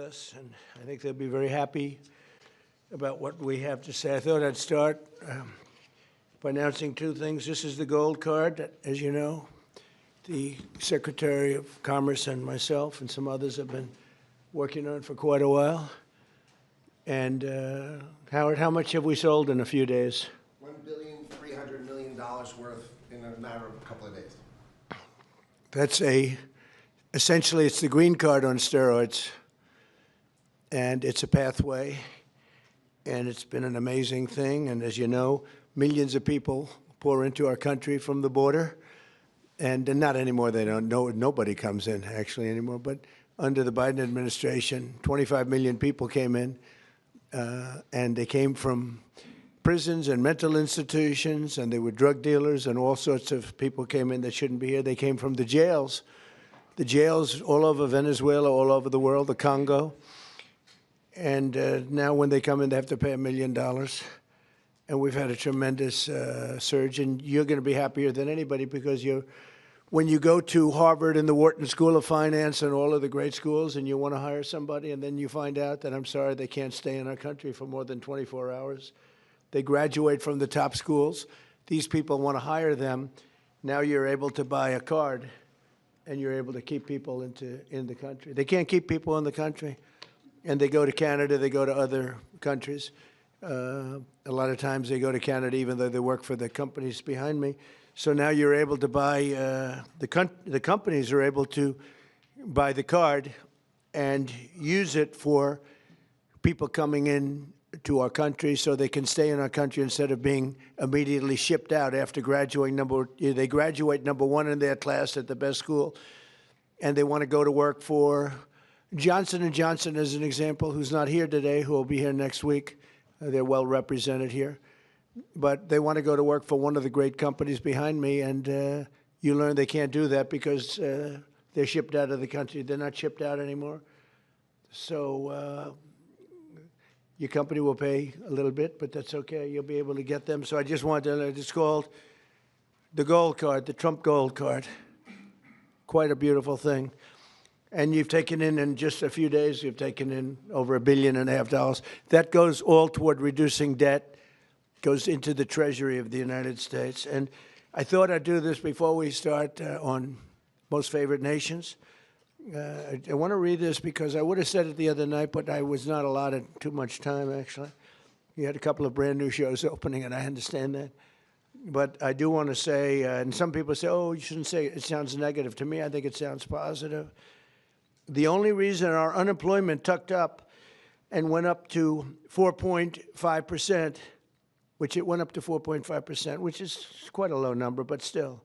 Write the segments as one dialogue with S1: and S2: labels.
S1: us, and I think they'll be very happy about what we have to say. I thought I'd start by announcing two things. This is the gold card that, as you know, the Secretary of Commerce and myself and some others have been working on for quite a while. And Howard, how much have we sold in a few days?
S2: $1.3 billion worth in a matter of a couple of days.
S1: That's essentially it's the green card on steroids, and it's a pathway, and it's been an amazing thing. And as you know, millions of people pour into our country from the border, and not anymore. They don't know. Nobody comes in actually anymore. But under the Biden administration, 25 million people came in, and they came from prisons and mental institutions, and they were drug dealers, and all sorts of people came in that shouldn't be here. They came from the jails all over Venezuela, all over the world, the Congo. And now when they come in, they have to pay $1 million. And we've had a tremendous surge, and you're going to be happier than anybody because when you go to Harvard and the Wharton School of Finance and all of the great schools and you want to hire somebody and then you find out that, I'm sorry, they can't stay in our country for more than 24 hours. They graduate from the top schools. These people want to hire them. Now you're able to buy a card and you're able to keep people in the country. They can't keep people in the country. And they go to Canada, they go to other countries. A lot of times they go to Canada even though they work for the companies behind me. So now you're able to buy, the companies are able to buy the card and use it for people coming in to our country so they can stay in our country instead of being immediately shipped out after graduating. They graduate number one in their class at the best school, and they want to go to work for Johnson & Johnson, as an example, who's not here today, who will be here next week. They're well represented here. But they want to go to work for one of the great companies behind me, and you learn they can't do that because they're shipped out of the country. They're not shipped out anymore. So your company will pay a little bit, but that's okay. You'll be able to get them. So I just wanted to, it's called the gold card, the Trump gold card. Quite a beautiful thing. And you've taken in just a few days, you've taken in over $1.5 billion. That goes all toward reducing debt, goes into the Treasury of the United States. And I thought I'd do this before we start on most favored nations. I want to read this because I would have said it the other night, but I was not allotted too much time, actually. You had a couple of brand new shows opening, and I understand that. But I do want to say, and some people say, oh, you shouldn't say it. It sounds negative. To me, I think it sounds positive. The only reason our unemployment tucked up and went up to 4.5%, which it went up to 4.5%, which is quite a low number, but still,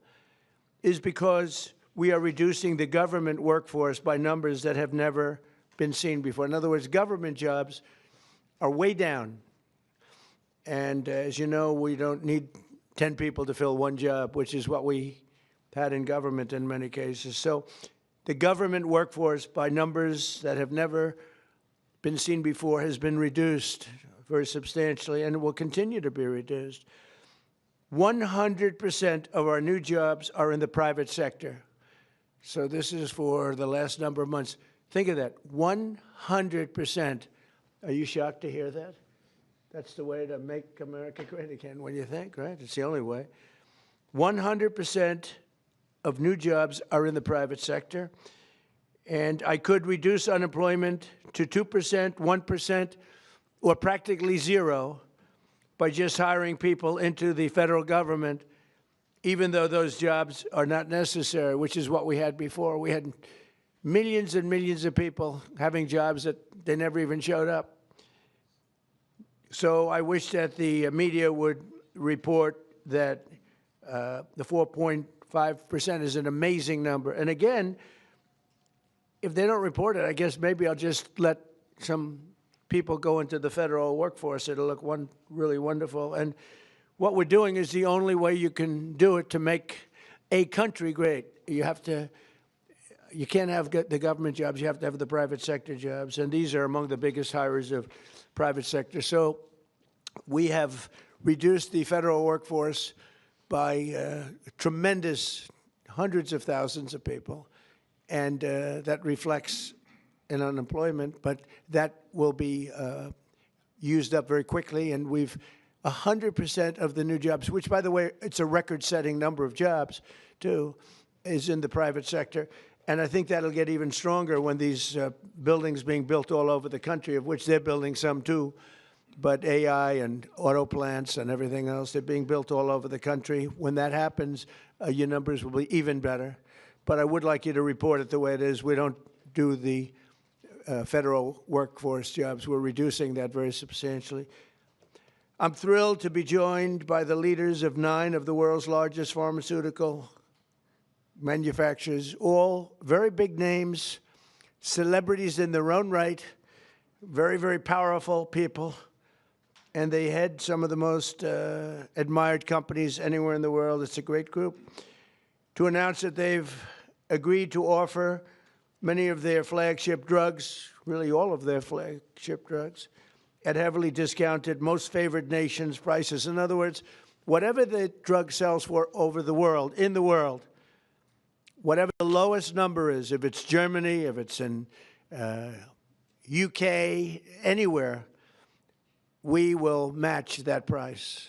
S1: is because we are reducing the government workforce by numbers that have never been seen before. In other words, government jobs are way down. And as you know, we don't need 10 people to fill one job, which is what we had in government in many cases. So the government workforce, by numbers that have never been seen before, has been reduced very substantially and will continue to be reduced. 100% of our new jobs are in the private sector. So this is for the last number of months. Think of that, 100%. Are you shocked to hear that? That's the way to make America great again, when you think, right? It's the only way. 100% of new jobs are in the private sector. And I could reduce unemployment to 2%, 1%, or practically zero by just hiring people into the federal government, even though those jobs are not necessary, which is what we had before. We had millions and millions of people having jobs that they never even showed up. So I wish that the media would report that the 4.5% is an amazing number. And again, if they don't report it, I guess maybe I'll just let some people go into the federal workforce. It'll look really wonderful. And what we're doing is the only way you can do it to make a country great. You can't have the government jobs, you have to have the private sector jobs. And these are among the biggest hires of private sector. So we have reduced the federal workforce by tremendous hundreds of thousands of people. And that reflects in unemployment, but that will be used up very quickly, and we've 100% of the new jobs, which, by the way, it's a record-setting number of jobs, too, is in the private sector. And I think that'll get even stronger when these buildings being built all over the country, of which they're building some, too, but AI and auto plants and everything else, they're being built all over the country. When that happens, your numbers will be even better. But I would like you to report it the way it is. We don't do the federal workforce jobs. We're reducing that very substantially. I'm thrilled to be joined by the leaders of 9 of the world's largest pharmaceutical manufacturers, all very big names, celebrities in their own right, very, very powerful people, and they head some of the most admired companies anywhere in the world. It's a great group. To announce that they've agreed to offer many of their flagship drugs, really all of their flagship drugs, at heavily discounted, most favored nations prices. In other words, whatever the drug sells for over the world, in the world, whatever the lowest number is, if it's Germany, if it's in UK, anywhere, we will match that price.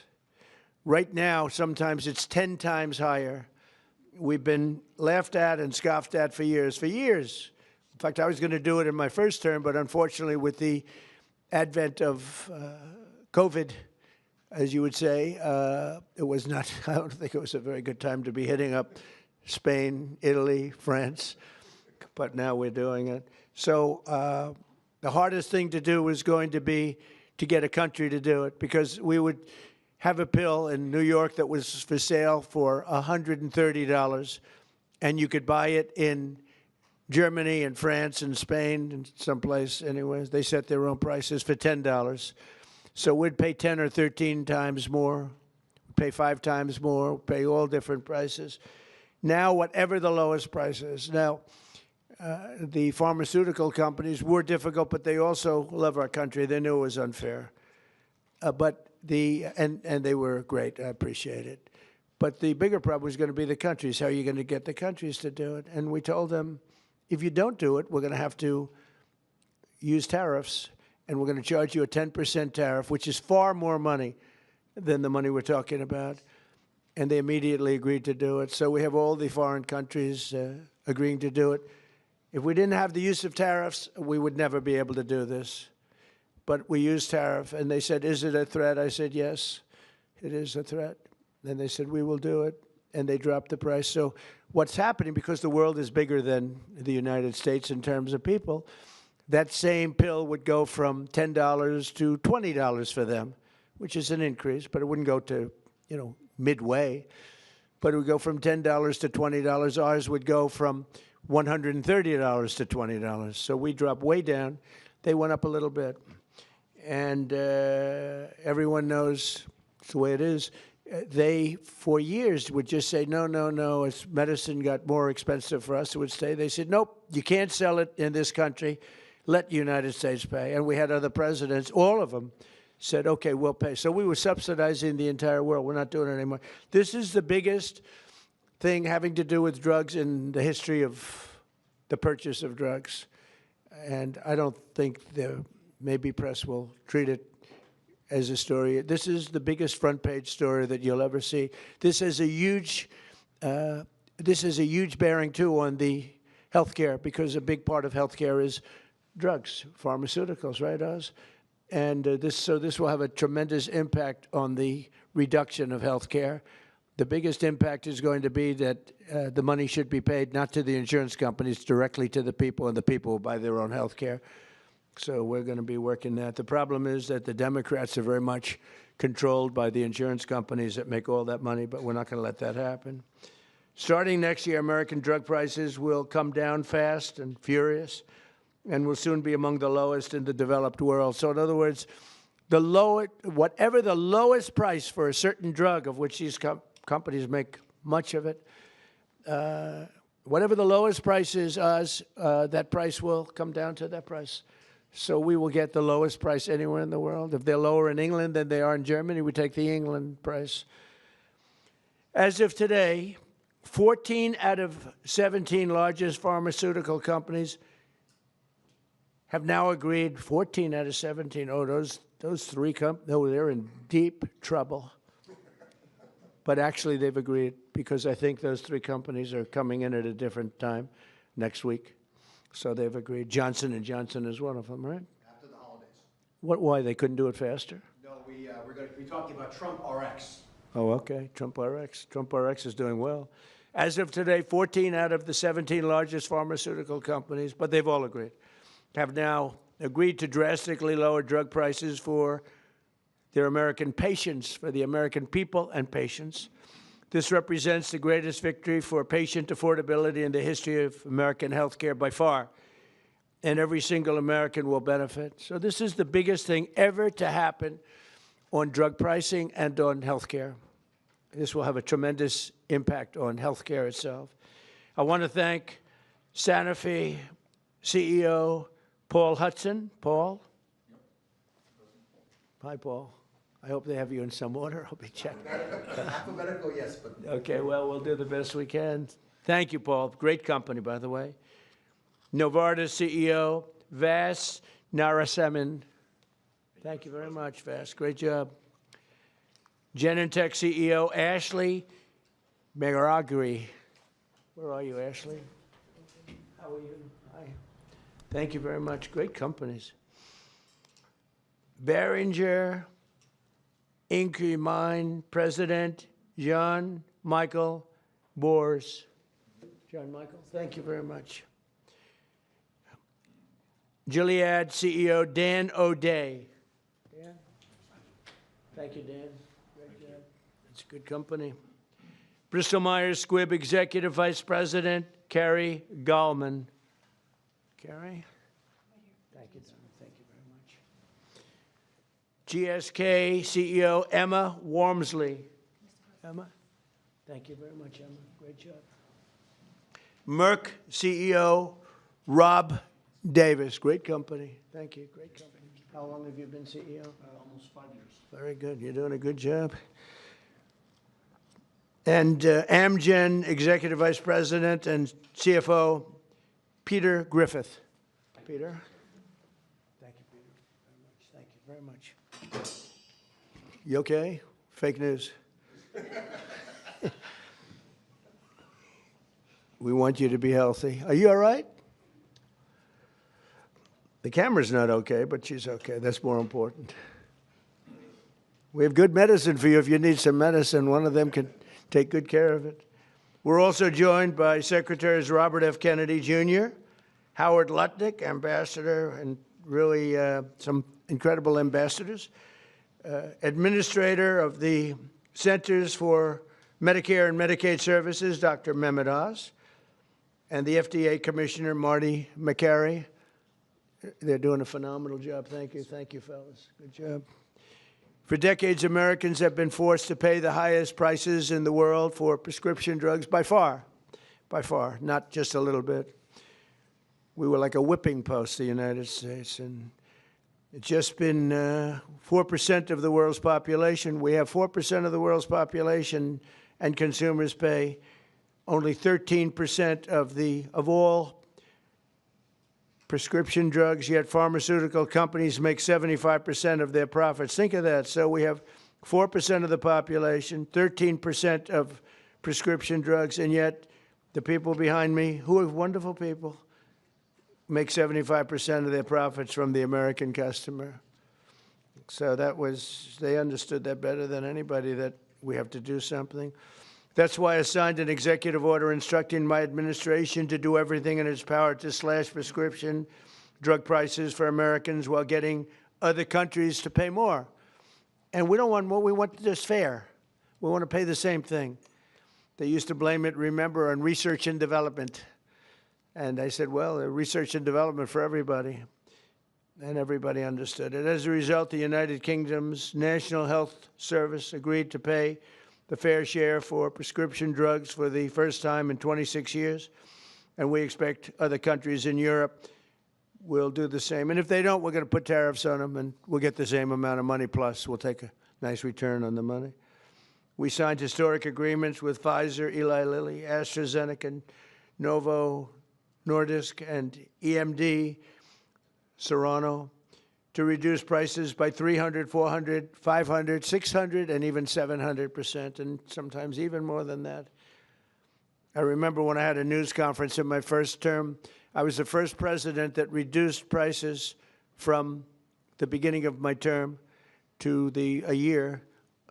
S1: Right now, sometimes it's 10 times higher. We've been laughed at and scoffed at for years. For years. In fact, I was going to do it in my first term, but unfortunately, with the advent of COVID, as you would say, it was not, I don't think it was a very good time to be hitting up Spain, Italy, France, but now we're doing it. So the hardest thing to do was going to be to get a country to do it, because we would have a pill in New York that was for sale for $130, and you could buy it in Germany and France and Spain and someplace anyways. They set their own prices for $10. So we'd pay 10 or 13 times more, pay 5 times more, pay all different prices. Now, whatever the lowest price is. Now, the pharmaceutical companies were difficult, but they also love our country. They knew it was unfair. And they were great. I appreciate it. But the bigger problem was going to be the countries. How are you going to get the countries to do it? And we told them, if you don't do it, we're going to have to use tariffs, and we're going to charge you a 10% tariff, which is far more money than the money we're talking about. And they immediately agreed to do it. So we have all the foreign countries agreeing to do it. If we didn't have the use of tariffs, we would never be able to do this. But we used tariff, and they said, is it a threat? I said, yes, it is a threat. And they said, we will do it. And they dropped the price. So what's happening, because the world is bigger than the United States in terms of people, that same pill would go from $10 to $20 for them, which is an increase, but it wouldn't go to, midway. But it would go from $10 to $20. Ours would go from $130 to $20. So we dropped way down. They went up a little bit. And everyone knows it's the way it is. They, for years, would just say, no, no, no, as medicine got more expensive for us, it would stay. They said, nope, you can't sell it in this country. Let the United States pay. And we had other presidents, all of them, said, okay, we'll pay. So we were subsidizing the entire world. We're not doing it anymore. This is the biggest thing having to do with drugs in the history of the purchase of drugs. And I don't think the maybe press will treat it as a story. This is the biggest front page story that you'll ever see. This has a huge bearing too on the healthcare, because a big part of healthcare is drugs, pharmaceuticals, right, Oz? And this will have a tremendous impact on the reduction of healthcare. The biggest impact is going to be that the money should be paid not to the insurance companies, directly to the people, and the people will buy their own healthcare. So we're going to be working that. The problem is that the Democrats are very much controlled by the insurance companies that make all that money, but we're not going to let that happen. Starting next year, American drug prices will come down fast and furious, and will soon be among the lowest in the developed world. So in other words, whatever the lowest price for a certain drug, of which these companies make much of it, whatever the lowest price is, that price will come down to that price. So we will get the lowest price anywhere in the world. If they're lower in England than they are in Germany, we take the England price. As of today, 14 out of 17 largest pharmaceutical companies have now agreed, 14 out of 17. Oh, those three no, they're in deep trouble. But actually, they've agreed because I think those three companies are coming in at a different time next week. So they've agreed. Johnson & Johnson is one of them, right?
S2: After the holidays.
S1: Why? They couldn't do it faster?
S2: No, we're going to be talking about Trump RX.
S1: Oh, okay. Trump RX. Trump RX is doing well. As of today, 14 out of the 17 largest pharmaceutical companies, but they've all agreed, have now agreed to drastically lower drug prices for their American patients, for the American people and patients. This represents the greatest victory for patient affordability in the history of American healthcare by far, and every single American will benefit. So this is the biggest thing ever to happen on drug pricing and on healthcare. This will have a tremendous impact on healthcare itself. I want to thank Sanofi CEO Paul Hudson. Paul? Hi, Paul. I hope they have you in some order. I'll be checking.
S2: Alphabetical, yes, but.
S1: Okay, well, we'll do the best we can. Thank you, Paul. Great company, by the way. Novartis CEO Vas Narasimhan. Thank you very much, Vas. Great job. Genentech CEO Ashley Megaragri. Where are you, Ashley? How are you? Hi. Thank you very much. Great companies. Boehringer Ingelheim President John Michael Bors. John Michael, thank you very much. Gilead CEO Dan O'Day. Dan? Thank you, Dan. Great job. It's a good company. Bristol Myers Squibb Executive Vice President Carrie Gallman. Carrie? Thank you, Don. Thank you very much. GSK CEO Emma Wormsley. Emma? Thank you very much, Emma. Great job. Merck CEO Rob Davis. Great company. Thank you. Great company. How long have you been CEO?
S3: Almost 5 years.
S1: Very good. You're doing a good job. And Amgen Executive Vice President and CFO Peter Griffith. Peter? Thank you, Peter, very much. Thank you very much. You okay? Fake news. We want you to be healthy. Are you all right? The camera's not okay, but she's okay. That's more important. We have good medicine for you. If you need some medicine, one of them can take good care of it. We're also joined by Secretaries Robert F. Kennedy, Jr., Howard Lutnick, Ambassador, and really some incredible ambassadors, Administrator of the Centers for Medicare and Medicaid Services, Dr. Mehmet Oz, and the FDA Commissioner, Marty McCary. They're doing a phenomenal job. Thank you. Thank you, fellas. Good job. For decades, Americans have been forced to pay the highest prices in the world for prescription drugs by far, not just a little bit. We were like a whipping post, the United States, and it's just been 4% of the world's population. We have 4% of the world's population, and consumers pay only 13% of all prescription drugs, yet pharmaceutical companies make 75% of their profits. Think of that. So we have 4% of the population, 13% of prescription drugs, and yet the people behind me, who are wonderful people, make 75% of their profits from the American customer. So they understood that better than anybody, that we have to do something. That's why I signed an executive order instructing my administration to do everything in its power to slash prescription drug prices for Americans while getting other countries to pay more. And we don't want more. We want this fair. We want to pay the same thing. They used to blame it, remember, on research and development. And I said, well, research and development for everybody. And everybody understood it. As a result, the United Kingdom's National Health Service agreed to pay the fair share for prescription drugs for the first time in 26 years. And we expect other countries in Europe will do the same. And if they don't, we're going to put tariffs on them, and we'll get the same amount of money, plus we'll take a nice return on the money. We signed historic agreements with Pfizer, Eli Lilly, AstraZeneca, Novo Nordisk, and EMD Serrano, to reduce prices by 300, 400, 500, 600, and even 700%, and sometimes even more than that. I remember when I had a news conference in my first term, I was the first president that reduced prices from the beginning of my term to a year,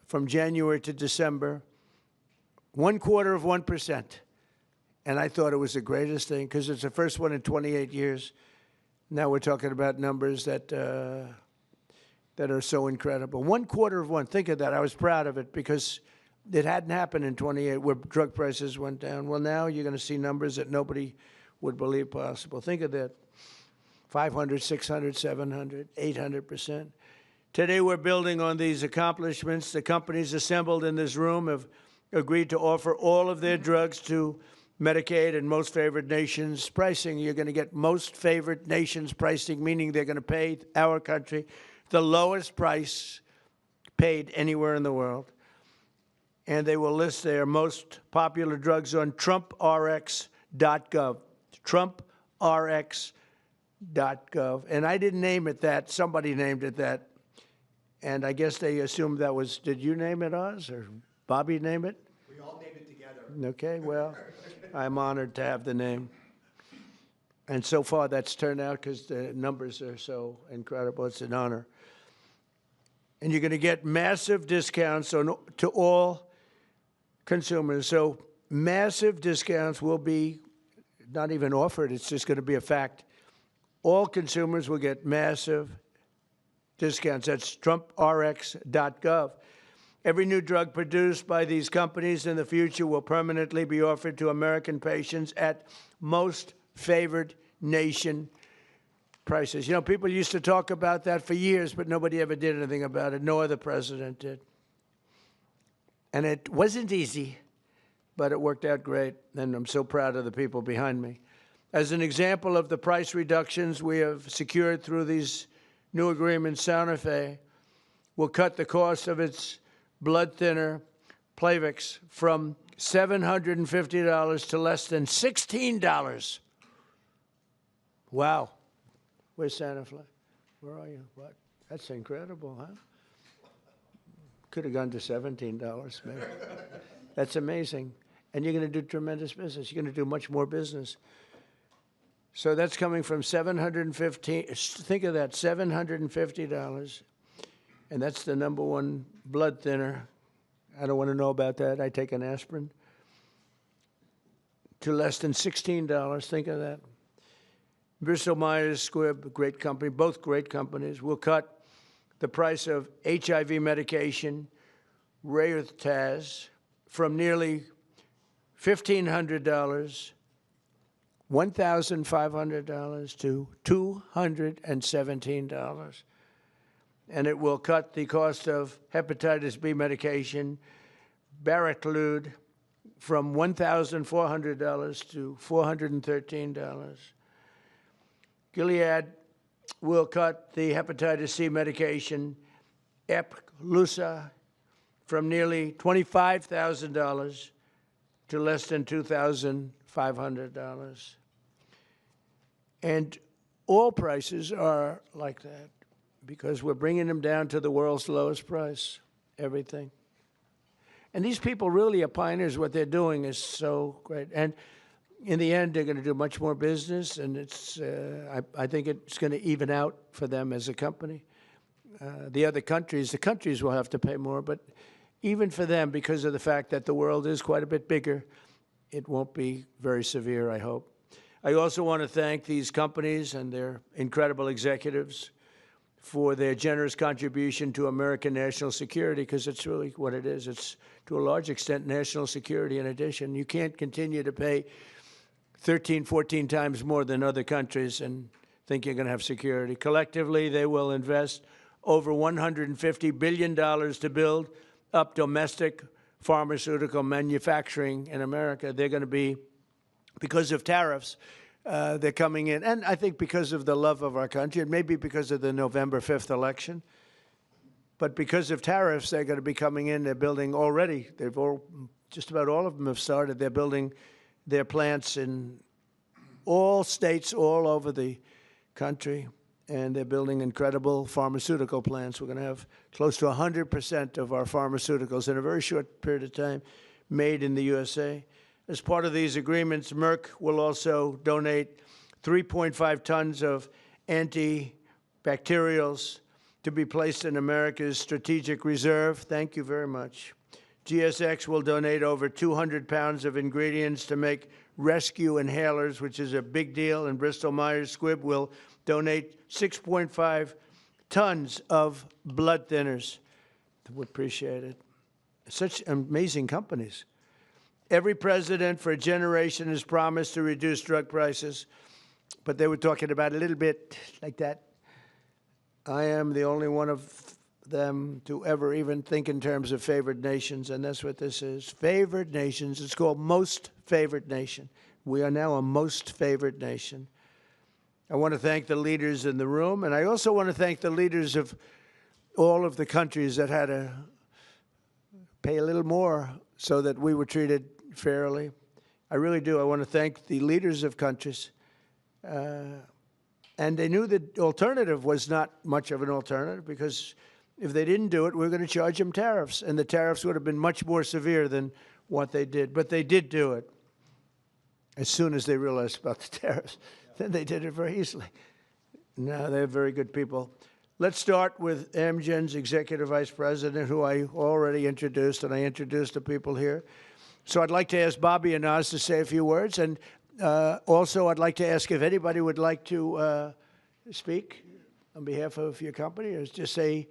S1: from January to December, 0.25%. And I thought it was the greatest thing because it's the first one in 28 years. Now we're talking about numbers that are so incredible. 0.25%. Think of that. I was proud of it because it hadn't happened in 28 where drug prices went down. Well, now you're going to see numbers that nobody would believe possible. Think of that. 500, 600, 700, 800%. Today we're building on these accomplishments. The companies assembled in this room have agreed to offer all of their drugs to Medicaid and most favored nations pricing. You're going to get most favored nations pricing, meaning they're going to pay our country the lowest price paid anywhere in the world. And they will list their most popular drugs on TrumpRx.gov. TrumpRx.gov. And I didn't name it that. Somebody named it that. And I guess they assumed that was, did you name it, Oz, or Bobby name it?
S2: We all named it together.
S1: Okay, well, I'm honored to have the name. And so far that's turned out because the numbers are so incredible. It's an honor. And you're going to get massive discounts to all consumers. So massive discounts will be not even offered. It's just going to be a fact. All consumers will get massive discounts. That's TrumpRx.gov. Every new drug produced by these companies in the future will permanently be offered to American patients at most favored nation prices. You know, people used to talk about that for years, but nobody ever did anything about it. No other president did. And it wasn't easy, but it worked out great, and I'm so proud of the people behind me. As an example of the price reductions we have secured through these new agreements, Santa Fe will cut the cost of its blood thinner, Plavix, from $750 to less than $16. Wow. Where's Santa Fe? Where are you? What? That's incredible, huh? Could have gone to $17, maybe. That's amazing. And you're going to do tremendous business. You're going to do much more business. So that's coming from $750, think of that, $750. And that's the #1 blood thinner. I don't want to know about that. I take an aspirin. To less than $16, think of that. Bristol Myers Squibb, great company, both great companies, will cut the price of HIV medication, Rayurtaz, from nearly $1,500, $1,500 to $217. And it will cut the cost of hepatitis B medication, Baraclude, from $1,400 to $413. Gilead will cut the hepatitis C medication, Epclusa, from nearly $25,000 to less than $2,500. And all prices are like that because we're bringing them down to the world's lowest price, everything. And these people really are pioneers. What they're doing is so great. And in the end, they're going to do much more business, and it's, I think it's going to even out for them as a company. The countries will have to pay more, but even for them, because of the fact that the world is quite a bit bigger, it won't be very severe, I hope. I also want to thank these companies and their incredible executives for their generous contribution to American national security, because it's really what it is. It's, to a large extent, national security in addition. You can't continue to pay 13, 14 times more than other countries and think you're going to have security. Collectively, they will invest over $150 billion to build up domestic pharmaceutical manufacturing in America. They're going to be, because of tariffs, they're coming in, and I think because of the love of our country, and maybe because of the November 5th election, but because of tariffs, they're going to be coming in. They're building already. Just about all of them have started. They're building their plants in all states all over the country. and they're building incredible pharmaceutical plants. We're going to have close to 100% of our pharmaceuticals in a very short period of time made in the USA. As part of these agreements, Merck will also donate 3.5 tons of antibacterials to be placed in America's strategic reserve. Thank you very much. GSX will donate over 200 pounds of ingredients to make rescue inhalers, which is a big deal, and Bristol-Myers Squibb will donate 6.5 tons of blood thinners. We appreciate it. Such amazing companies. Every president for a generation has promised to reduce drug prices, but they were talking about a little bit like that. I am the only one of them to ever even think in terms of favored nations, and that's what this is. Favored nations. It's called most favored nation. We are now a most favored nation. I want to thank the leaders in the room, and I also want to thank the leaders of all of the countries that had to pay a little more so that we were treated fairly. I really do. I want to thank the leaders of countries. And they knew the alternative was not much of an alternative, because if they didn't do it, we were going to charge them tariffs, and the tariffs would have been much more severe than what they did. But they did do it as soon as they realized about the tariffs. Then they did it very easily. No, they're very good people. Let's start with Amgen's Executive Vice President, who I already introduced, and I introduced the people here. So I'd like to ask Bobby and Oz to say a few words, and also I'd like to ask if anybody would like to speak on behalf of your company, or just say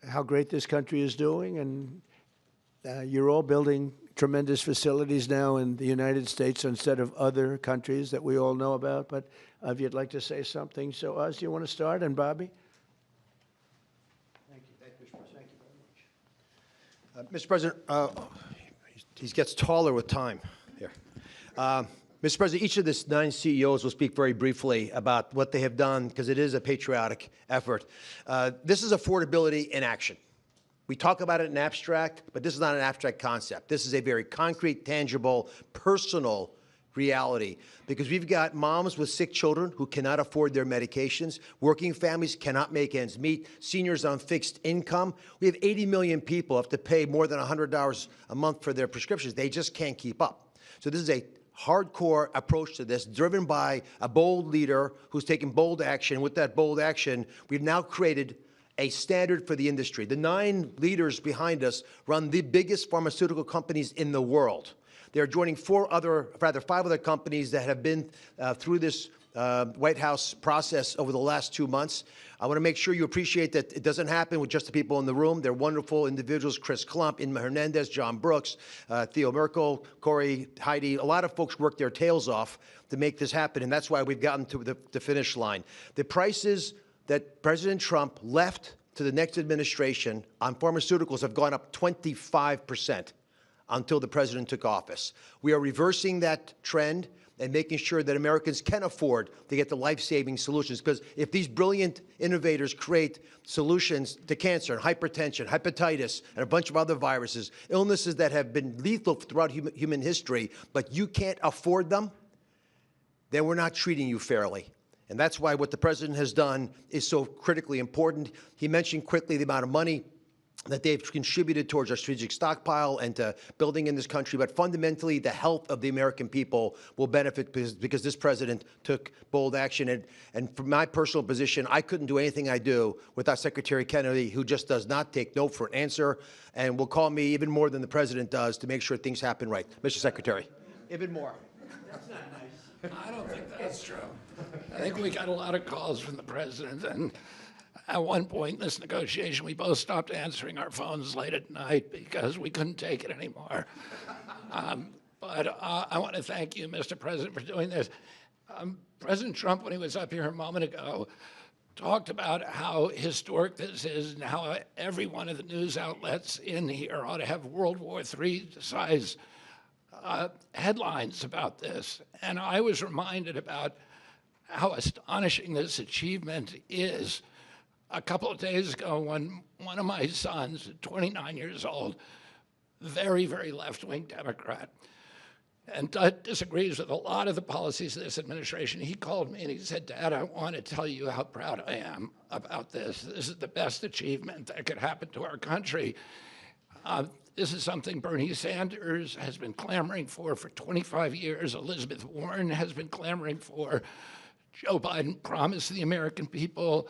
S1: how great this country is doing. And you're all building tremendous facilities now in the United States instead of other countries that we all know about. But if you'd like to say something. So Oz, do you want to start? And Bobby?
S3: Thank you. Thank you, Mr. President. Thank you very much. Mr. President, he gets taller with time here. Mr. President, each of the 9 CEOs will speak very briefly about what they have done, because it is a patriotic effort. This is affordability in action. We talk about it in abstract, but this is not an abstract concept. This is a very concrete, tangible, personal reality, because we've got moms with sick children who cannot afford their medications. Working families cannot make ends meet. Seniors on fixed income. We have 80 million people who have to pay more than $100 a month for their prescriptions. They just can't keep up. So this is a hardcore approach to this, driven by a bold leader who's taken bold action. With that bold action, we've now created a standard for the industry. The 9 leaders behind us run the biggest pharmaceutical companies in the world. They're joining 5 other companies that have been through this White House process over the last 2 months. I want to make sure you appreciate that it doesn't happen with just the people in the room. They're wonderful individuals: Chris Klump, Inma Hernandez, John Brooks, Theo Merkel, Corey, Heidi. A lot of folks work their tails off to make this happen, and that's why we've gotten to the finish line. The prices that President Trump left to the next administration on pharmaceuticals have gone up 25% until the president took office. We are reversing that trend and making sure that Americans can afford to get the life-saving solutions. Because if these brilliant innovators create solutions to cancer and hypertension, hepatitis, and a bunch of other viruses, illnesses that have been lethal throughout human history, but you can't afford them, then we're not treating you fairly. And that's why what the president has done is so critically important. He mentioned quickly the amount of money that they've contributed towards our strategic stockpile and to building in this country. But fundamentally, the health of the American people will benefit because this president took bold action. And from my personal position, I couldn't do anything I do without Secretary Kennedy, who just does not take no for an answer and will call me even more than the president does to make sure things happen right. Mr. Secretary. Even more.
S1: That's not nice.
S4: I don't think that's true. I think we got a lot of calls from the president, and at one point in this negotiation, we both stopped answering our phones late at night because we couldn't take it anymore. But I want to thank you, Mr. President, for doing this. President Trump, when he was up here a moment ago, talked about how historic this is and how every one of the news outlets in here ought to have World War III size headlines about this. And I was reminded about how astonishing this achievement is. A couple of days ago, when one of my sons, 29 years old, very, very left-wing Democrat, and disagrees with a lot of the policies of this administration. He called me and he said, Dad, I want to tell you how proud I am about this. This is the best achievement that could happen to our country. This is something Bernie Sanders has been clamoring for 25 years. Elizabeth Warren has been clamoring for. Joe Biden promised the American people.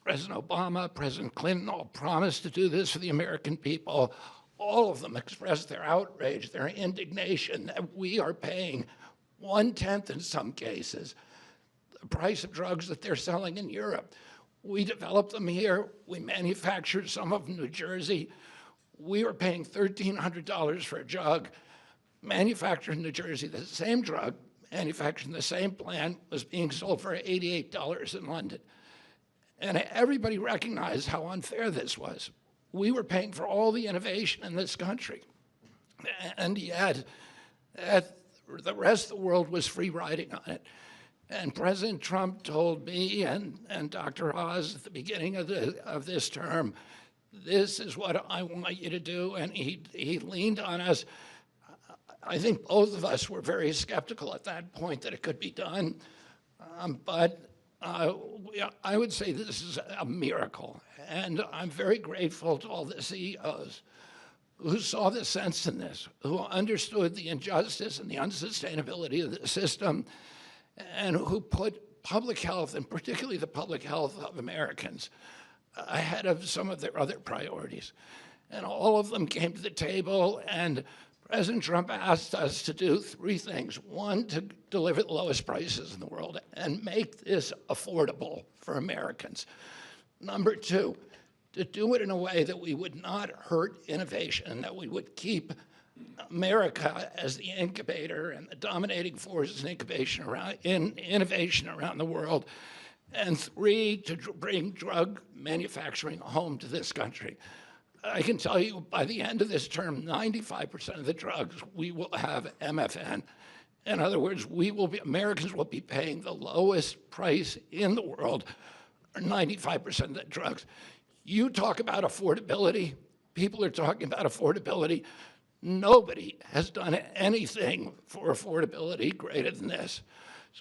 S4: President Obama, President Clinton all promised to do this for the American people. All of them expressed their outrage, their indignation that we are paying 1/10 in some cases the price of drugs that they're selling in Europe. We developed them here. We manufactured some of them in New Jersey. We were paying $1,300 for a drug manufactured in New Jersey. The same drug manufactured in the same plant was being sold for $88 in London. And everybody recognized how unfair this was. We were paying for all the innovation in this country. And yet, the rest of the world was free riding on it. And President Trump told me and Dr. Oz at the beginning of this term, this is what I want you to do. And he leaned on us. I think both of us were very skeptical at that point that it could be done. But I would say this is a miracle. And I'm very grateful to all the CEOs who saw the sense in this, who understood the injustice and the unsustainability of the system, and who put public health, and particularly the public health of Americans, ahead of some of their other priorities. And all of them came to the table, and President Trump asked us to do three things. One, to deliver the lowest prices in the world and make this affordable for Americans. Number two, to do it in a way that we would not hurt innovation, that we would keep America as the incubator and the dominating force in innovation around the world. And three, to bring drug manufacturing home to this country. I can tell you by the end of this term, 95% of the drugs, we will have MFN. In other words, Americans will be paying the lowest price in the world, or 95% of the drugs. You talk about affordability, people are talking about affordability. Nobody has done anything for affordability greater than this.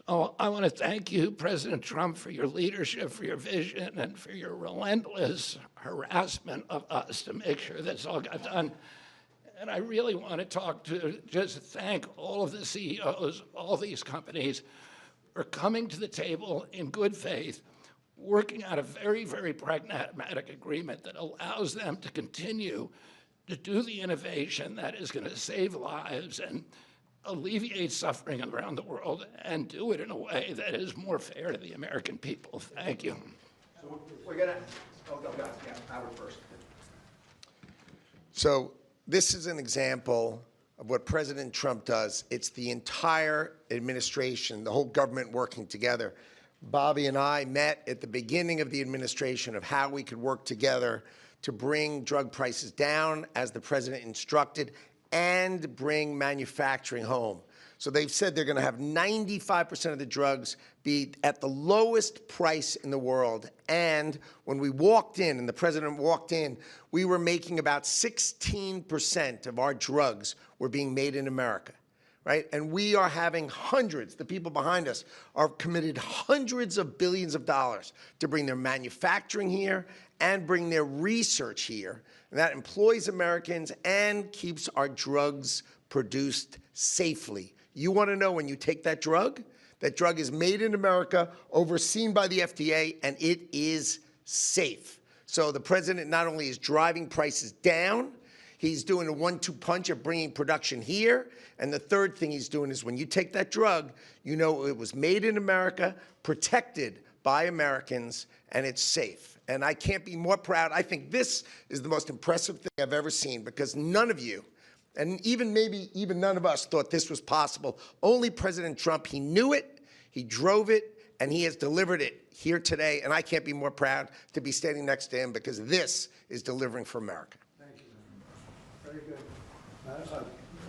S4: So I want to thank you, President Trump, for your leadership, for your vision, and for your relentless harassment of us to make sure this all got done. And I really want to just thank all of the CEOs, all these companies, for coming to the table in good faith, working out a very, very pragmatic agreement that allows them to continue to do the innovation that is going to save lives and alleviate suffering around the world, and do it in a way that is more fair to the American people. Thank you.
S3: So we're going to, Howard first.
S2: So this is an example of what President Trump does. It's the entire administration, the whole government working together. Bobby and I met at the beginning of the administration of how we could work together to bring drug prices down, as the president instructed, and bring manufacturing home. So they've said they're going to have 95% of the drugs be at the lowest price in the world. And when we walked in, and the president walked in, we were making about 16% of our drugs were being made in America, right? And we are having hundreds, the people behind us are committed hundreds of billions of dollars to bring their manufacturing here and bring their research here. And that employs Americans and keeps our drugs produced safely. You want to know when you take that drug is made in America, overseen by the FDA, and it is safe. So the president not only is driving prices down, he's doing a 1-2 punch of bringing production here. And the third thing he's doing is when you take that drug, you know it was made in America, protected by Americans, and it's safe. And I can't be more proud. I think this is the most impressive thing I've ever seen, because none of you, and maybe even none of us, thought this was possible. Only President Trump, he knew it, he drove it, and he has delivered it here today. And I can't be more proud to be standing next to him, because this is delivering for America.
S1: Thank you. Very good.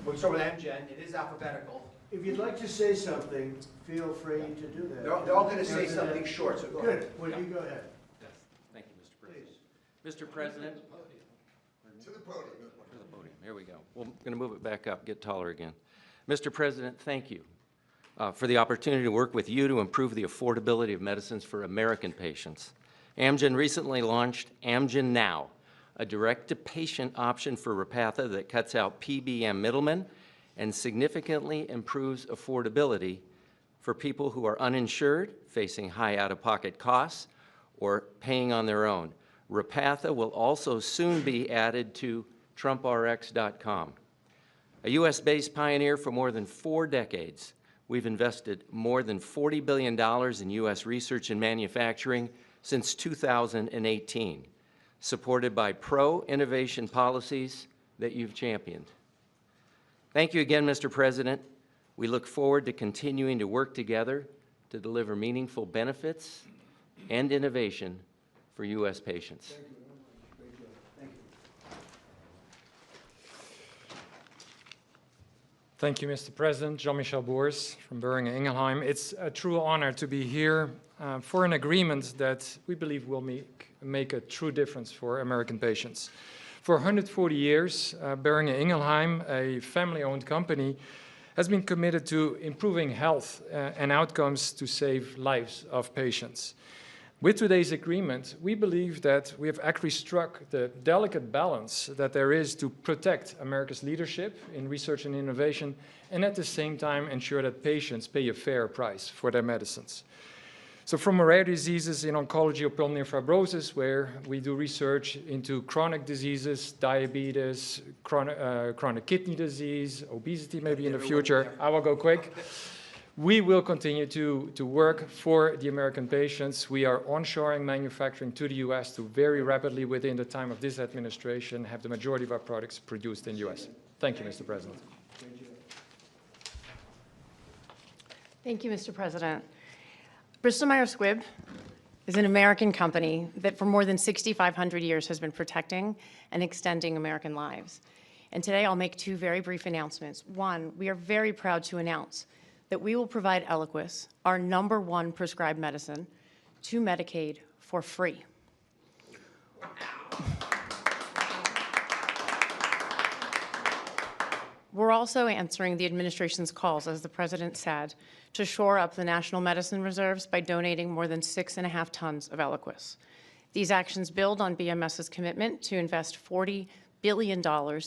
S3: We'll start with Amgen. It is alphabetical.
S1: If you'd like to say something, feel free to do that.
S3: They're all going to say something short, so go ahead.
S1: Good. Well, you go ahead.
S5: Yes. Thank you, Mr. President. Mr. President.
S2: To the podium.
S5: To the podium. Here we go. We're going to move it back up, get taller again. Mr. President, thank you for the opportunity to work with you to improve the affordability of medicines for American patients. Amgen recently launched Amgen Now, a direct-to-patient option for Repatha that cuts out PBM middlemen and significantly improves affordability for people who are uninsured, facing high out-of-pocket costs, or paying on their own. Repatha will also soon be added to TrumpRx.com. A U.S.-based pioneer for more than 4 decades, we've invested more than $40 billion in U.S. research and manufacturing since 2018, supported by pro-innovation policies that you've championed. Thank you again, Mr. President. We look forward to continuing to work together to deliver meaningful benefits and innovation for U.S. patients.
S6: Thank you, Mr. President. Jean-Michel Boers from Boehringer Ingelheim. It's a true honor to be here for an agreement that we believe will make a true difference for American patients. For 140 years, Boehringer Ingelheim, a family-owned company, has been committed to improving health and outcomes to save lives of patients. With today's agreement, we believe that we have actually struck the delicate balance that there is to protect America's leadership in research and innovation, and at the same time ensure that patients pay a fair price for their medicines. So from rare diseases in oncology or pulmonary fibrosis, where we do research into chronic diseases, diabetes, chronic kidney disease, obesity maybe in the future, I will go quick. We will continue to work for the American patients. We are onshoring manufacturing to the U.S. to very rapidly, within the time of this administration, have the majority of our products produced in the U.S. Thank you, Mr. President.
S7: Thank you, Mr. President. Bristol Myers Squibb is an American company that for more than 6,500 years has been protecting and extending American lives. And today I'll make 2 very brief announcements. One, we are very proud to announce that we will provide Eliquis, our #1 prescribed medicine, to Medicaid for free. We're also answering the administration's calls, as the President said, to shore up the national medicine reserves by donating more than 6.5 tons of Eliquis. These actions build on BMS's commitment to invest $40 billion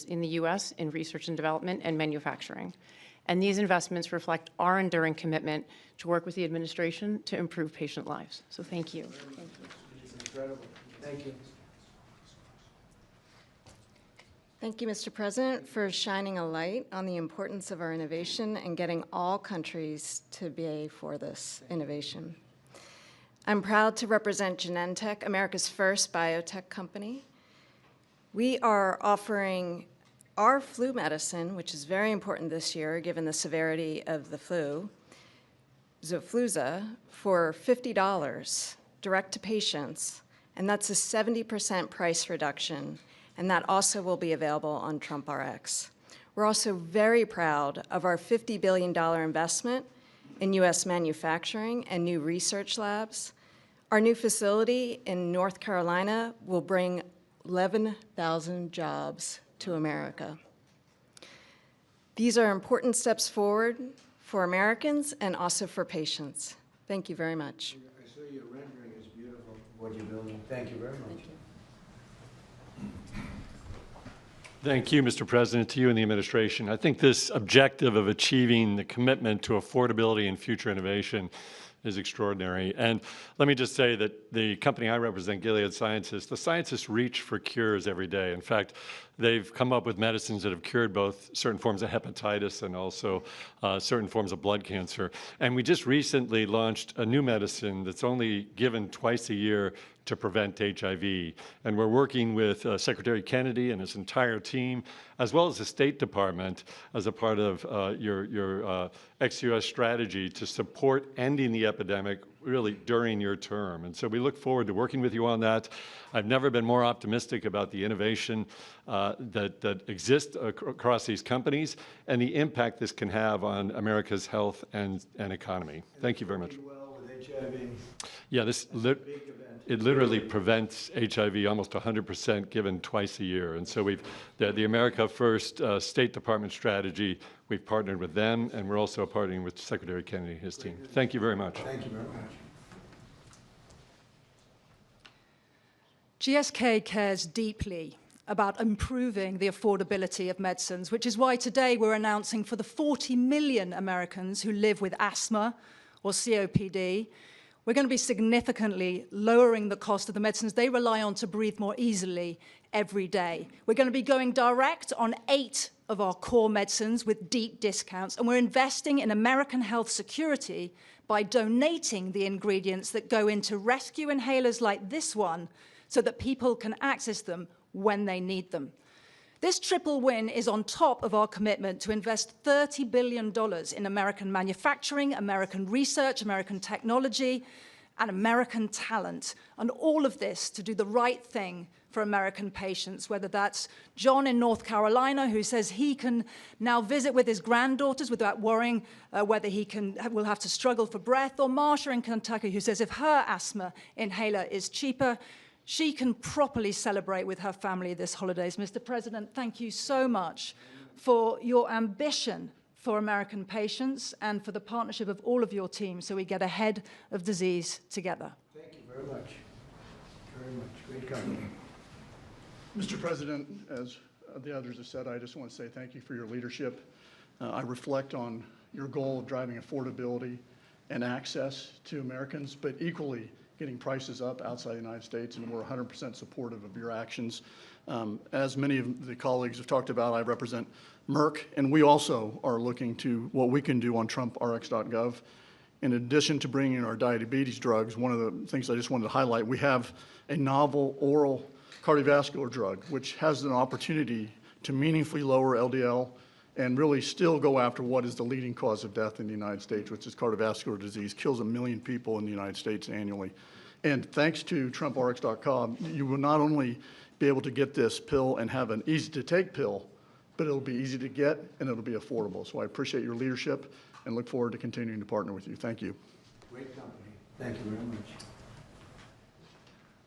S7: in the U.S. in research and development and manufacturing. And these investments reflect our enduring commitment to work with the administration to improve patient lives. So thank you. Thank you.
S1: It's incredible. Thank you.
S8: Thank you, Mr. President, for shining a light on the importance of our innovation and getting all countries to pay for this innovation. I'm proud to represent Genentech, America's first biotech company. We are offering our flu medicine, which is very important this year given the severity of the flu, Xofluza, for $50 direct to patients, and that's a 70% price reduction, and that also will be available on TrumpRx. We're also very proud of our $50 billion investment in U.S. manufacturing and new research labs. Our new facility in North Carolina will bring 11,000 jobs to America. These are important steps forward for Americans and also for patients. Thank you very much.
S1: I saw your rendering is beautiful, what you're building. Thank you very much.
S9: Thank you, Mr. President, to you and the administration. I think this objective of achieving the commitment to affordability and future innovation is extraordinary. And let me just say that the company I represent, Gilead Sciences, the scientists reach for cures every day. In fact, they've come up with medicines that have cured both certain forms of hepatitis and also certain forms of blood cancer. And we just recently launched a new medicine that's only given twice a year to prevent HIV. And we're working with Secretary Kennedy and his entire team, as well as the State Department, as a part of your ex-US strategy to support ending the epidemic really during your term. And so we look forward to working with you on that. I've never been more optimistic about the innovation that exists across these companies and the impact this can have on America's health and economy. Thank you very much.
S1: Well with HIV.
S9: Yeah, it literally prevents HIV almost 100% given twice a year. And so the America First State Department strategy, we've partnered with them, and we're also partnering with Secretary Kennedy and his team. Thank you very much.
S1: Thank you very much.
S10: GSK cares deeply about improving the affordability of medicines, which is why today we're announcing for the 40 million Americans who live with asthma or COPD, we're going to be significantly lowering the cost of the medicines they rely on to breathe more easily every day. We're going to be going direct on 8 of our core medicines with deep discounts, and we're investing in American health security by donating the ingredients that go into rescue inhalers like this one so that people can access them when they need them. This triple win is on top of our commitment to invest $30 billion in American manufacturing, American research, American technology, and American talent. And all of this to do the right thing for American patients, whether that's John in North Carolina, who says he can now visit with his granddaughters without worrying whether will have to struggle for breath, or Marsha in Kentucky, who says if her asthma inhaler is cheaper, she can properly celebrate with her family this holidays. Mr. President, thank you so much for your ambition for American patients and for the partnership of all of your teams so we get ahead of disease together.
S1: Thank you very much. Very much. Great company.
S11: Mr. President, as the others have said, I just want to say thank you for your leadership. I reflect on your goal of driving affordability and access to Americans, but equally getting prices up outside the United States, and we're 100% supportive of your actions. As many of the colleagues have talked about, I represent Merck, and we also are looking to what we can do on TrumpRx.gov. In addition to bringing in our diabetes drugs, one of the things I just wanted to highlight, we have a novel oral cardiovascular drug, which has an opportunity to meaningfully lower LDL and really still go after what is the leading cause of death in the United States, which is cardiovascular disease, kills 1 million people in the United States annually. And thanks to TrumpRx.com, you will not only be able to get this pill and have an easy-to-take pill, but it'll be easy to get and it'll be affordable. So I appreciate your leadership and look forward to continuing to partner with you. Thank you.
S1: Great company. Thank you very much.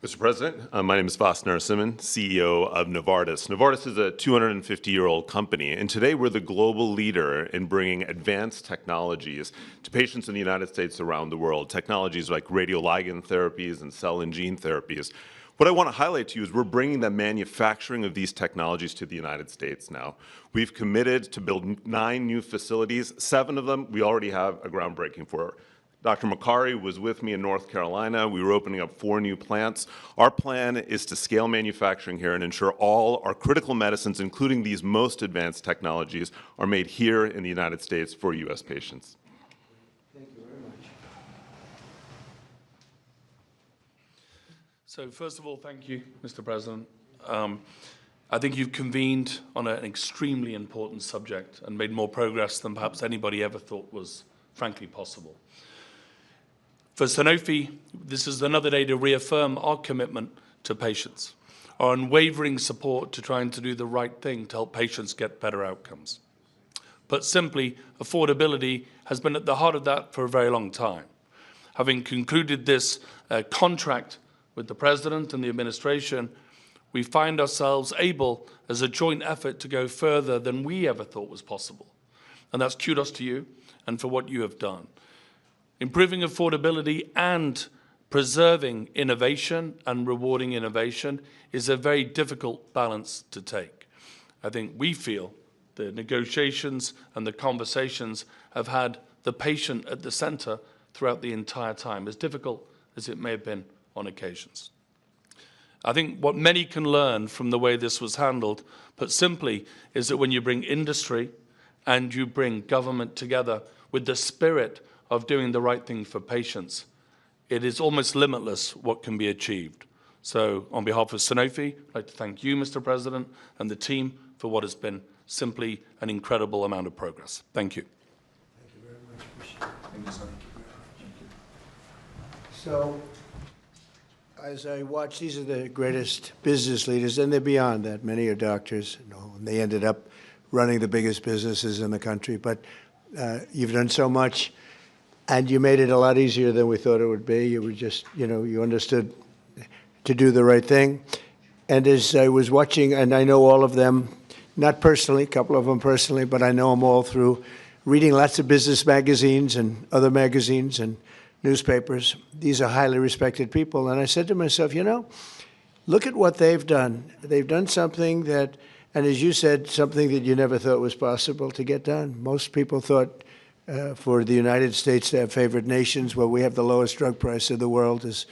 S12: Mr. President, my name is Vas Narasimhan, CEO of Novartis. Novartis is a 250-year-old company, and today we're the global leader in bringing advanced technologies to patients in the United States around the world, technologies like radioligand therapies and cell and gene therapies. What I want to highlight to you is we're bringing the manufacturing of these technologies to the United States now. We've committed to build 9 new facilities. 7 of them we already have a groundbreaking for. Dr. Makari was with me in North Carolina. We were opening up 4 new plants. Our plan is to scale manufacturing here and ensure all our critical medicines, including these most advanced technologies, are made here in the United States for U.S. patients.
S1: Thank you very much.
S13: So first of all, thank you, Mr. President. I think you've convened on an extremely important subject and made more progress than perhaps anybody ever thought was frankly possible. For Sanofi, this is another day to reaffirm our commitment to patients, our unwavering support to trying to do the right thing to help patients get better outcomes. But simply, affordability has been at the heart of that for a very long time. Having concluded this contract with the President and the administration, we find ourselves able, as a joint effort, to go further than we ever thought was possible. And that's kudos to you and for what you have done. Improving affordability and preserving innovation and rewarding innovation is a very difficult balance to take. I think we feel the negotiations and the conversations have had the patient at the center throughout the entire time, as difficult as it may have been on occasions. I think what many can learn from the way this was handled, put simply, is that when you bring industry and you bring government together with the spirit of doing the right thing for patients, it is almost limitless what can be achieved. So on behalf of Sanofi, I'd like to thank you, Mr. President, and the team for what has been simply an incredible amount of progress. Thank you.
S1: Thank you very much. Appreciate it.
S13: Thank you, sir.
S1: So, as I watch, these are the greatest business leaders, and they're beyond that. Many are doctors, and they ended up running the biggest businesses in the country. But you've done so much. and you made it a lot easier than we thought it would be. You were just, you understood to do the right thing. And as I was watching, and I know all of them, not personally, a couple of them personally, but I know them all through reading lots of business magazines and other magazines and newspapers. These are highly respected people. And I said to myself, look at what they've done. They've done something that, and as you said, something that you never thought was possible to get done. Most people thought for the United States to have favored nations where we have the lowest drug price in the world is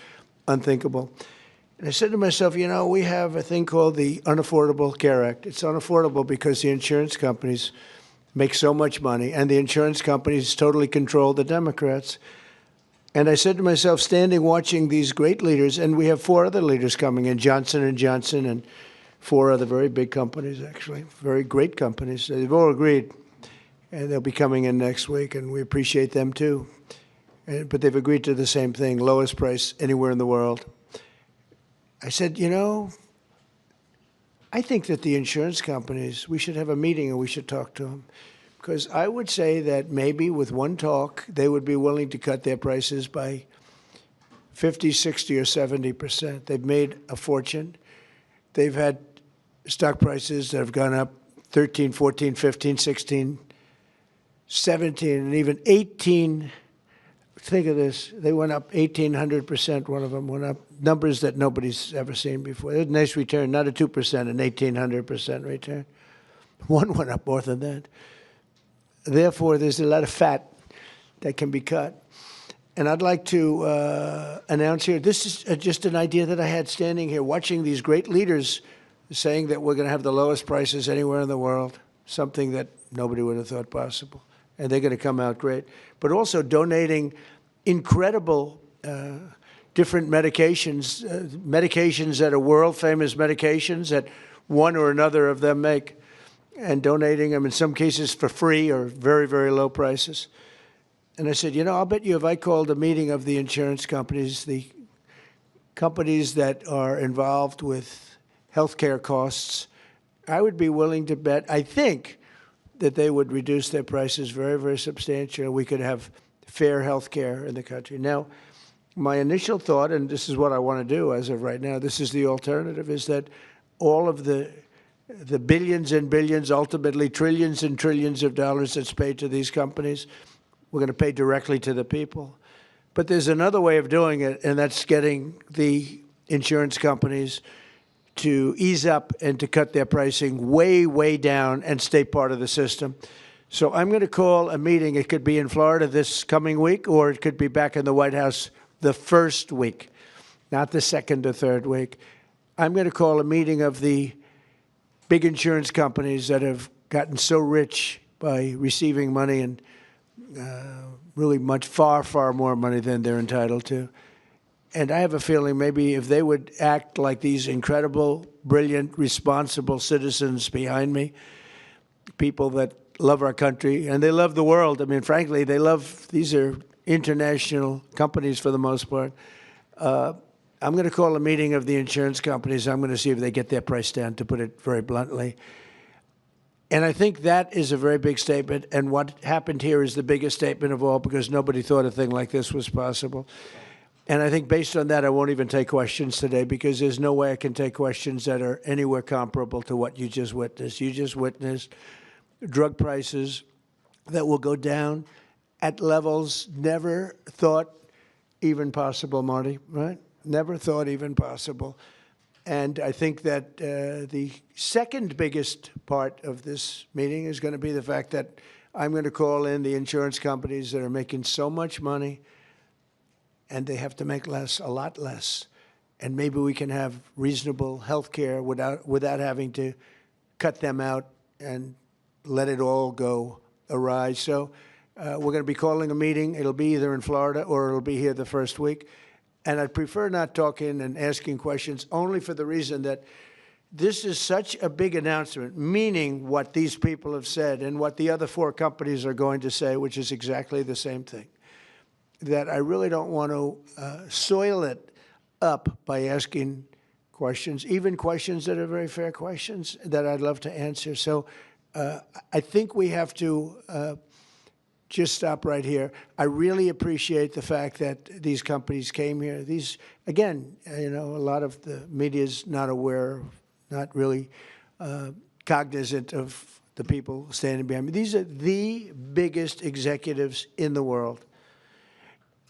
S1: unthinkable. And I said to myself, we have a thing called the Unaffordable Care Act. It's unaffordable because the insurance companies make so much money, and the insurance companies totally control the Democrats. And I said to myself, standing watching these great leaders, and we have 4 other leaders coming in, Johnson & Johnson and 4 other very big companies, actually, very great companies. They've all agreed, and they'll be coming in next week, and we appreciate them too. But they've agreed to the same thing, lowest price anywhere in the world. I said, I think that the insurance companies, we should have a meeting and we should talk to them. Because I would say that maybe with one talk, they would be willing to cut their prices by 50, 60, or 70%. They've made a fortune. They've had stock prices that have gone up 13, 14, 15, 16, 17, and even 18. Think of this. They went up 1,800%. One of them went up numbers that nobody's ever seen before. It was a nice return, not a 2%, an 1,800% return. One went up more than that. Therefore, there's a lot of fat that can be cut. And I'd like to announce here, this is just an idea that I had standing here, watching these great leaders saying that we're going to have the lowest prices anywhere in the world, something that nobody would have thought possible. And they're going to come out great. But also donating incredible different medications, medications that are world-famous medications that one or another of them make, and donating them in some cases for free or very, very low prices. And I said, I'll bet you if I called a meeting of the insurance companies, the companies that are involved with healthcare costs, I would be willing to bet, I think, that they would reduce their prices very, very substantially. We could have fair health care in the country. Now, my initial thought, and this is what I want to do as of right now, this is the alternative, is that all of the billions and billions, ultimately trillions and trillions of dollars that's paid to these companies, we're going to pay directly to the people. But there's another way of doing it, and that's getting the insurance companies to ease up and to cut their pricing way, way down and stay part of the system. So I'm going to call a meeting. It could be in Florida this coming week, or it could be back in the White House the first week, not the second or third week. I'm going to call a meeting of the big insurance companies that have gotten so rich by receiving money, and really much, far, far more money than they're entitled to. And I have a feeling maybe if they would act like these incredible, brilliant, responsible citizens behind me, people that love our country, and they love the world. I mean, frankly, these are international companies for the most part. I'm going to call a meeting of the insurance companies. I'm going to see if they get their price down, to put it very bluntly. And I think that is a very big statement. And what happened here is the biggest statement of all, because nobody thought a thing like this was possible. And I think based on that, I won't even take questions today, because there's no way I can take questions that are anywhere comparable to what you just witnessed. You just witnessed drug prices that will go down at levels never thought even possible, Marty, right? Never thought even possible. And I think that the second biggest part of this meeting is going to be the fact that I'm going to call in the insurance companies that are making so much money, and they have to make less, a lot less. And maybe we can have reasonable health care without having to cut them out and let it all go awry. So we're going to be calling a meeting. It'll be either in Florida or it'll be here the first week. And I'd prefer not talking and asking questions, only for the reason that this is such a big announcement, meaning what these people have said and what the other 4 companies are going to say, which is exactly the same thing, that I really don't want to soil it up by asking questions, even questions that are very fair questions that I'd love to answer. So I think we have to just stop right here. I really appreciate the fact that these companies came here. These, again, you know, a lot of the media's not aware, not really cognizant of the people standing behind me. These are the biggest executives in the world.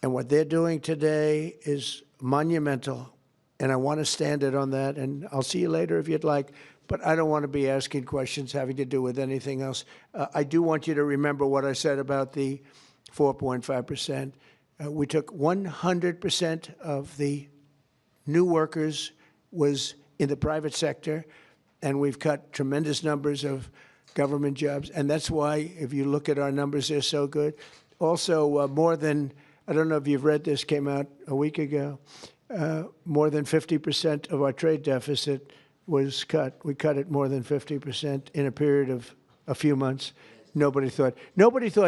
S1: And what they're doing today is monumental. And I want to stand it on that. And I'll see you later if you'd like. But I don't want to be asking questions having to do with anything else. I do want you to remember what I said about the 4.5%. We took 100% of the new workers was in the private sector, and we've cut tremendous numbers of government jobs. And that's why, if you look at our numbers, they're so good. Also, more than, I don't know if you've read this, came out a week ago, more than 50% of our trade deficit was cut. We cut it more than 50% in a period of a few months. Nobody thought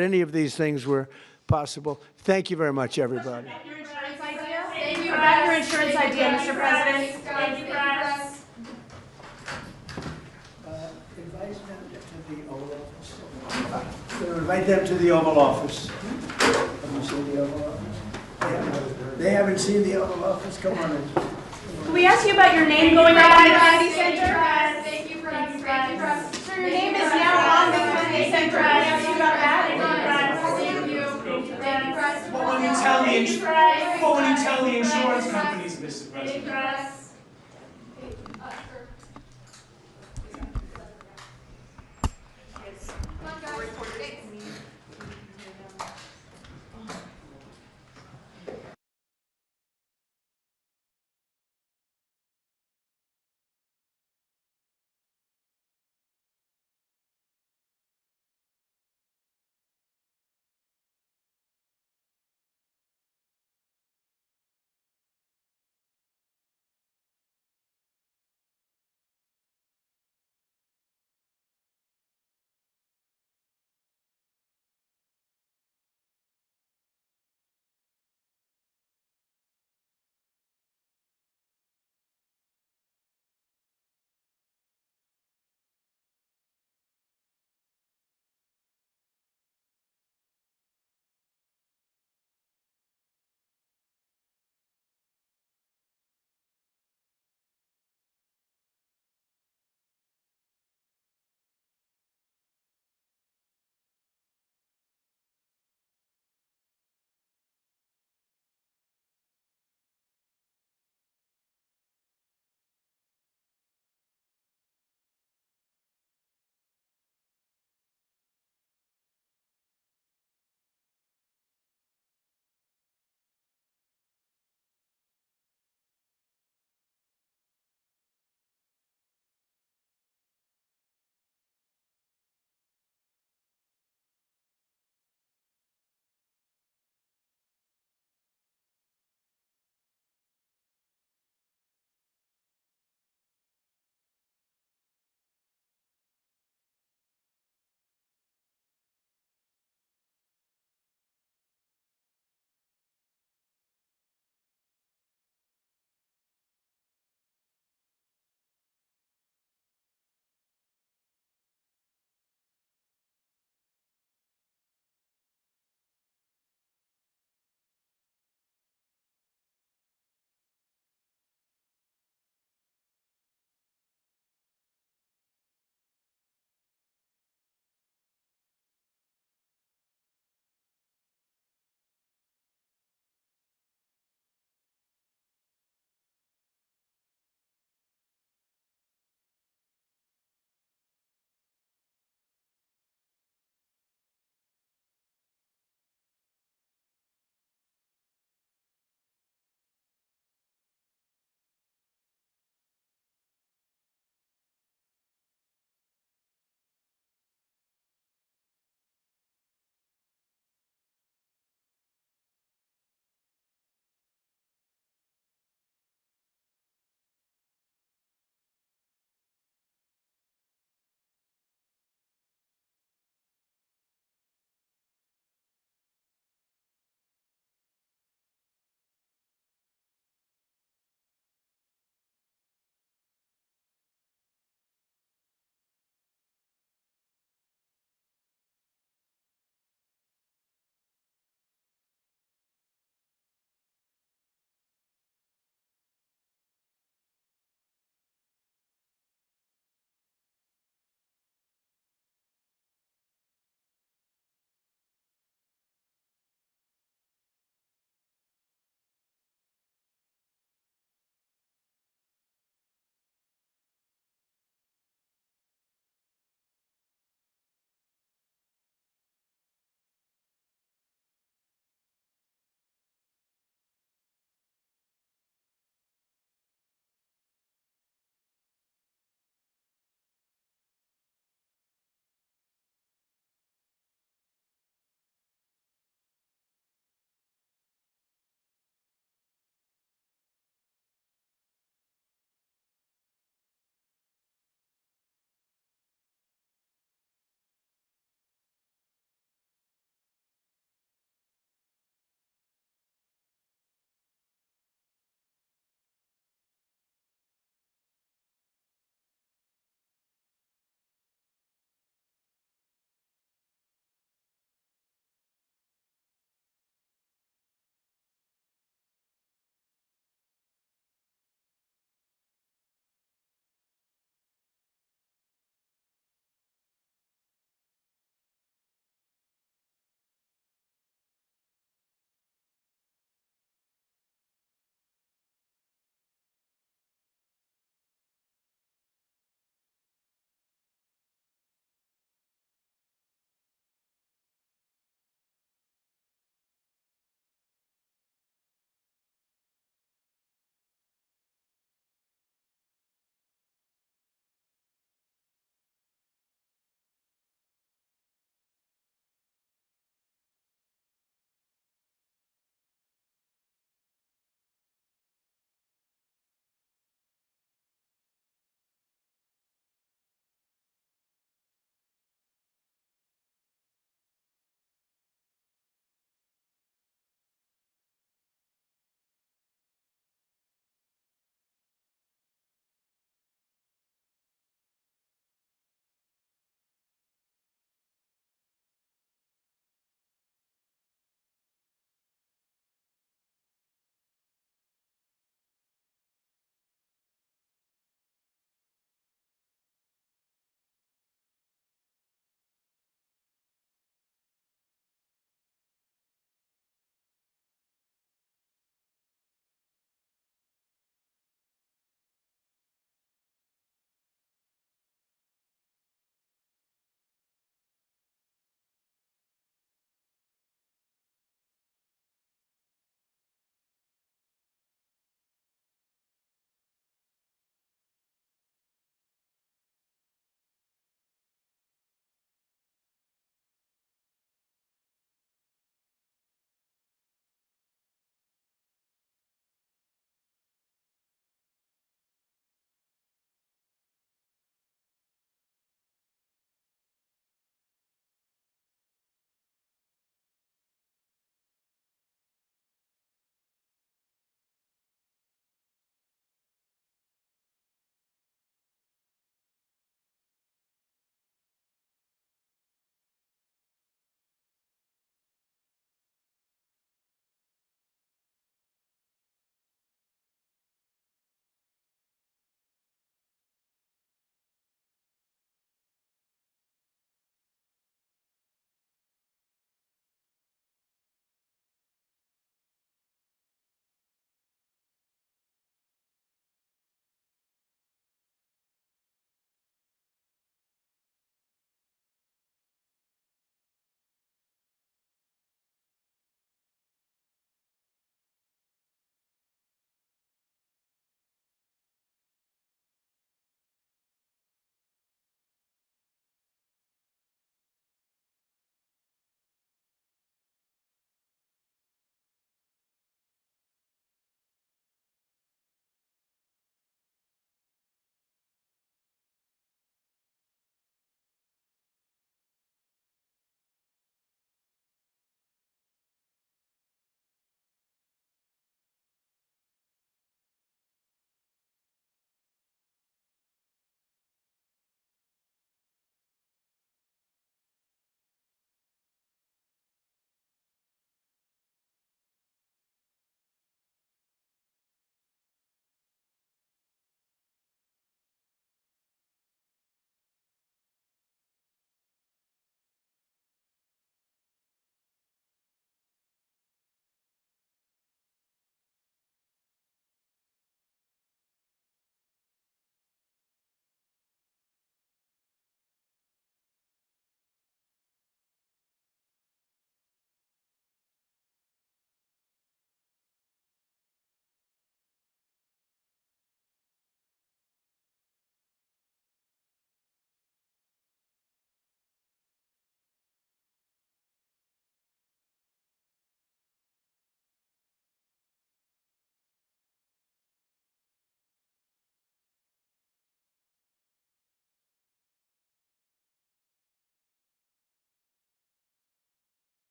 S1: any of these things were possible. Thank you very much, everybody.
S14: Your insurance idea? Thank you, about your insurance idea, Mr. President. Thank you, press.
S1: Invite them to the Oval Office. Have you seen the Oval Office? Yeah. They haven't seen the Oval Office? Come on in.
S14: Can we ask you about your name going up?